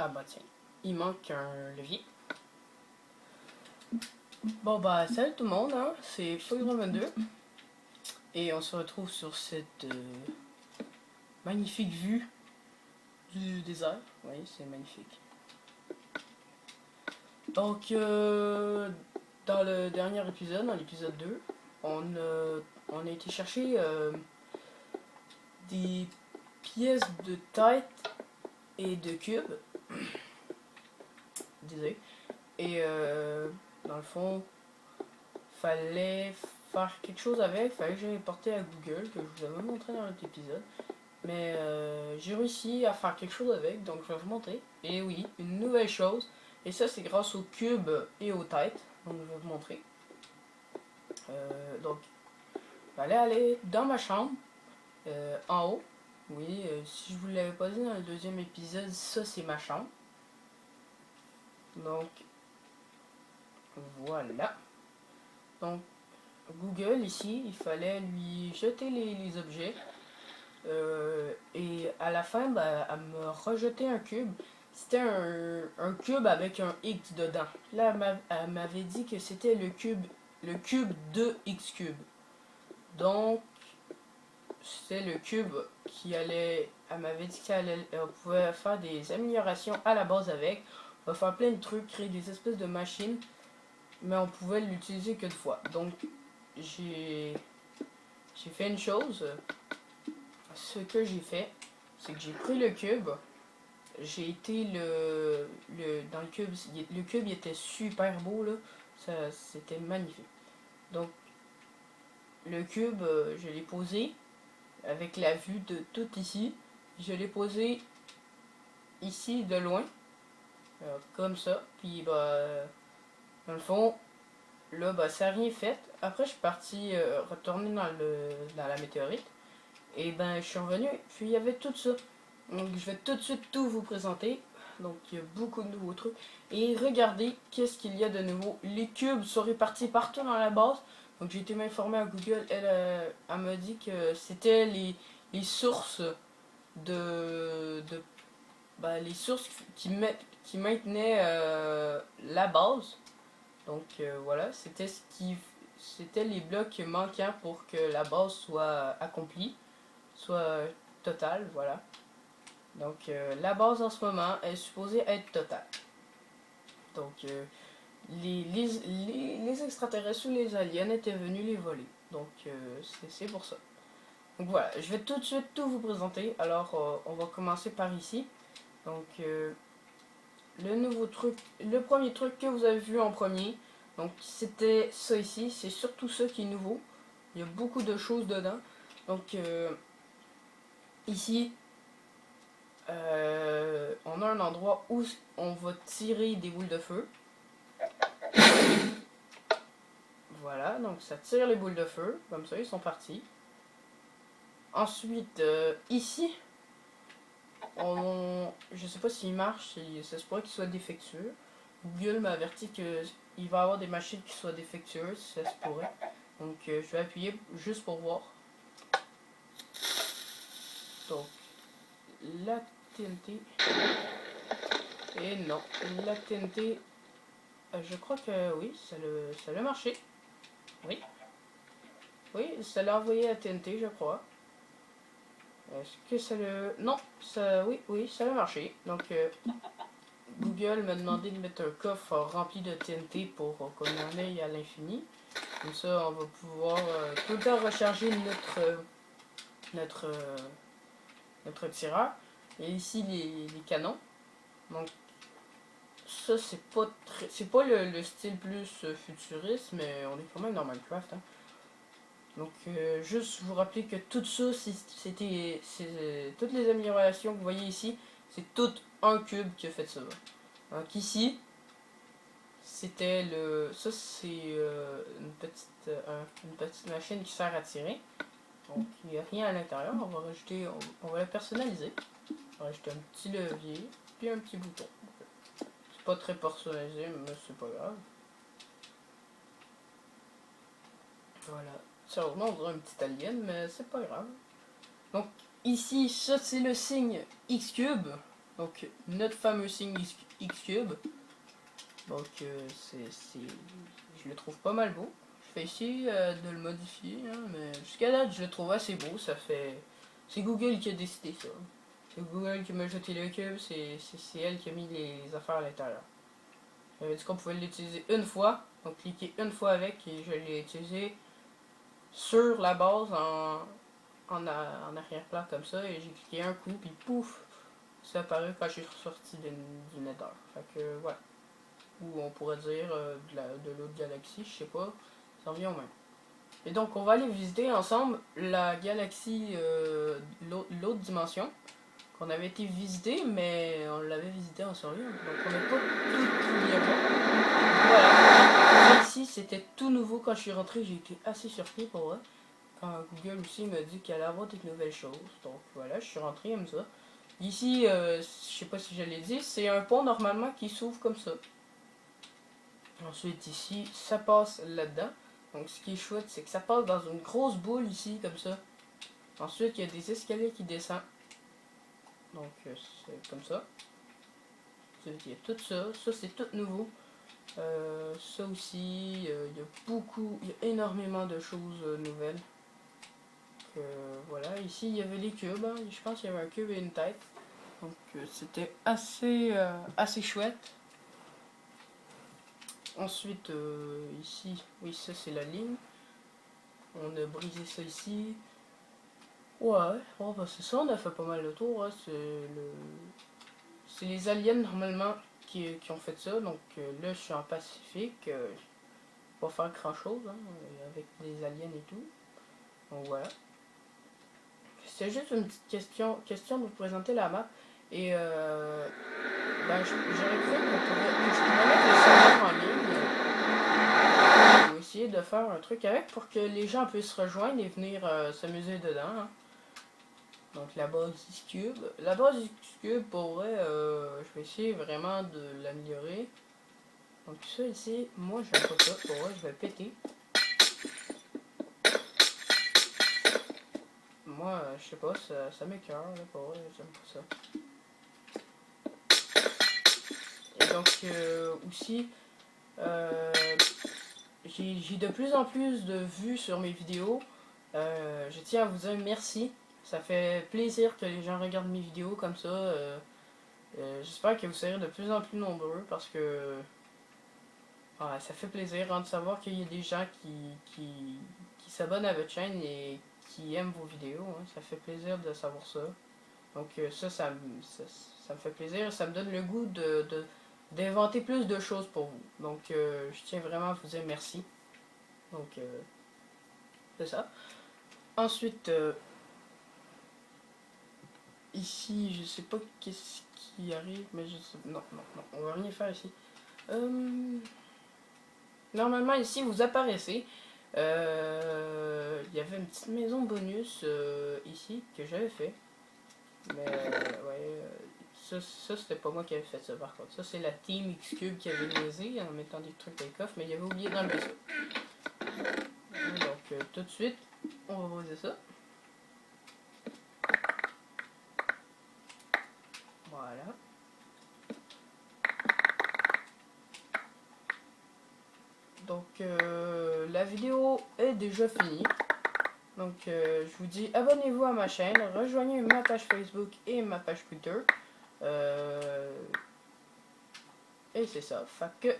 Ah bah tiens, il manque un levier. Bon bah salut tout le monde, hein, c'est Foxdrum22 et on se retrouve sur cette magnifique vue du désert. Oui, c'est magnifique. Donc dans le dernier épisode, dans l'épisode 2, on a été chercher des pièces de tête et de cubes. Désolé. Et dans le fond, fallait faire quelque chose avec, fallait que j'aille porter à Google, que je vous avais montré dans l'autre épisode. Mais j'ai réussi à faire quelque chose avec, donc je vais vous montrer. Et oui, une nouvelle chose. Et ça, c'est grâce aux cubes et aux têtes. Donc je vais vous montrer. Donc, il fallait aller dans ma chambre, en haut. Oui, si je vous l'avais pas dit dans le deuxième épisode, ça c'est ma chambre. Donc, voilà. Donc, Google ici, il fallait lui jeter les objets. Et à la fin, bah, elle me rejetait un cube. C'était un cube avec un X dedans. Là, elle m'avait dit que c'était le cube de X cube. Donc, c'était le cube qui allait. Elle m'avait dit qu'elle pouvait faire des améliorations à la base avec. On va faire plein de trucs, créer des espèces de machines. Mais on pouvait l'utiliser que de fois. Donc, j'ai fait une chose. Ce que j'ai fait, c'est que j'ai pris le cube. J'ai été dans le cube il était super beau là, c'était magnifique. Donc le cube, je l'ai posé avec la vue de tout ici. Je l'ai posé ici de loin, comme ça. Puis bah dans le fond, là bah ça n'a rien fait. Après je suis parti retourner dans la météorite. Et ben je suis revenu, puis il y avait tout ça. Donc je vais tout de suite tout vous présenter. Donc il y a beaucoup de nouveaux trucs. Et regardez qu'est-ce qu'il y a de nouveau. Les cubes sont répartis partout dans la base. Donc j'ai été m'informer à Google. Elle m'a dit que c'était les sources les sources qui maintenaient la base. Donc voilà, c'était les blocs manquants pour que la base soit accomplie, soit totale, voilà. Donc la base en ce moment est supposée être totale. Donc les extraterrestres ou les aliens étaient venus les voler. Donc c'est pour ça. Donc voilà, je vais tout de suite tout vous présenter. Alors on va commencer par ici. Donc le premier truc que vous avez vu en premier, donc c'était ça ici. C'est surtout ça qui est nouveau. Il y a beaucoup de choses dedans. Donc ici, on a un endroit où on va tirer des boules de feu. Voilà, donc ça tire les boules de feu, comme ça, ils sont partis. Ensuite, ici, je sais pas s'il marche, ça se pourrait qu'il soit défectueux. Google m'a averti qu'il va y avoir des machines qui soient défectueuses, ça se pourrait. Donc je vais appuyer juste pour voir. Donc, la TNT. Et non, la TNT, je crois que oui, ça l'a marché. Oui. Oui, ça l'a envoyé à TNT, je crois. Est-ce que ça le... Non, oui, ça a marché. Donc, Google m'a demandé de mettre un coffre rempli de TNT pour qu'on en aille à l'infini. Comme ça, on va pouvoir tout le temps recharger notre, notre tireur. Et ici, les canons. Donc, ça, c'est pas le style plus futuriste, mais on est quand même dans Minecraft. Hein. Donc, juste vous rappeler que tout ça, toutes les améliorations que vous voyez ici, c'est tout un cube qui a fait ça. Donc ici, c'était ça c'est une petite machine qui sert à tirer. Donc il n'y a rien à l'intérieur, on va la personnaliser. On va rajouter un petit levier, puis un petit bouton. C'est pas très personnalisé, mais c'est pas grave. Voilà. Sérieusement, on dirait un petit alien, mais c'est pas grave. Donc, ici, ça c'est le signe X-Cube. Donc notre fameux signe X-Cube. Donc je le trouve pas mal beau. Je vais essayer de le modifier, hein, mais jusqu'à date je le trouve assez beau. C'est Google qui a décidé ça. C'est Google qui m'a jeté le cube, c'est elle qui a mis les affaires à l'intérieur. J'avais dit qu'on pouvait l'utiliser une fois, donc cliquer une fois avec et je l'ai utilisé sur la base en arrière-plan comme ça et j'ai cliqué un coup puis pouf, ça apparaît quand je suis sorti du Nether. Fait que voilà. Ou on pourrait dire de l'autre galaxie, je sais pas, ça revient au même. Et donc on va aller visiter ensemble la galaxie, l'autre dimension, qu'on avait été visiter, mais on l'avait visité en sérieux, donc on n'est pas tout bien bon. Voilà. Ici c'était tout nouveau quand je suis rentré, j'ai été assez surpris pour vrai. Quand Google aussi m'a dit qu'il allait avoir des nouvelles choses, donc voilà, je suis rentré comme ça. Ici, je sais pas si je l'ai dit, c'est un pont normalement qui s'ouvre comme ça. Ensuite ici, ça passe là-dedans. Donc ce qui est chouette, c'est que ça passe dans une grosse boule ici, comme ça. Ensuite, il y a des escaliers qui descendent. Donc c'est comme ça. Ensuite, il y a tout ça. Ça, c'est tout nouveau. Ça aussi, il y a il y a énormément de choses nouvelles. Voilà, ici, il y avait les cubes. Hein. Je pense qu'il y avait un cube et une tête. Donc c'était assez chouette. Ensuite, ici, oui, ça c'est la ligne. On a brisé ça ici. Ouais, bon, bah c'est ça, on a fait pas mal de tours. Hein. C'est les aliens normalement qui ont fait ça. Donc là, je suis en Pacifique. Pas faire grand chose hein, avec les aliens et tout. Donc voilà. C'est juste une petite question de vous présenter la map. Et ben, j'aurais cru que je pourrais mettre le serveur en ligne. Ou essayer de faire un truc avec pour que les gens puissent rejoindre et venir s'amuser dedans. Hein. Donc la base X-Cube. La base X-Cube, pour vrai, je vais essayer vraiment de l'améliorer. Donc ça ici, moi j'aime pas ça. Pour vrai, je vais le péter. Moi, je sais pas, ça m'écoeure, là, pour vrai, j'aime pas ça. Et donc aussi, j'ai de plus en plus de vues sur mes vidéos. Je tiens à vous dire merci. Ça fait plaisir que les gens regardent mes vidéos comme ça. J'espère que vous serez de plus en plus nombreux parce que ouais, ça fait plaisir hein, de savoir qu'il y a des gens qui s'abonnent à votre chaîne et qui aiment vos vidéos. Hein. Ça fait plaisir de savoir ça. Donc ça me fait plaisir et ça me donne le goût d'inventer plus de choses pour vous. Donc je tiens vraiment à vous dire merci. Donc c'est ça. Ensuite, ici, je sais pas qu'est-ce qui arrive, mais je sais... Non, non, non, on va rien faire ici. Normalement, ici, vous apparaissez. Il y avait une petite maison bonus ici que j'avais fait. Mais ouais, ça c'était pas moi qui avais fait ça par contre. Ça c'est la team X-Cube qui avait niaisé en mettant des trucs dans le coffre, mais il avait oublié d'enlever ça. Donc tout de suite, on va poser ça. Voilà. Donc la vidéo est déjà finie. Donc je vous dis abonnez-vous à ma chaîne, rejoignez ma page Facebook et ma page Twitter. Et c'est ça. Fait que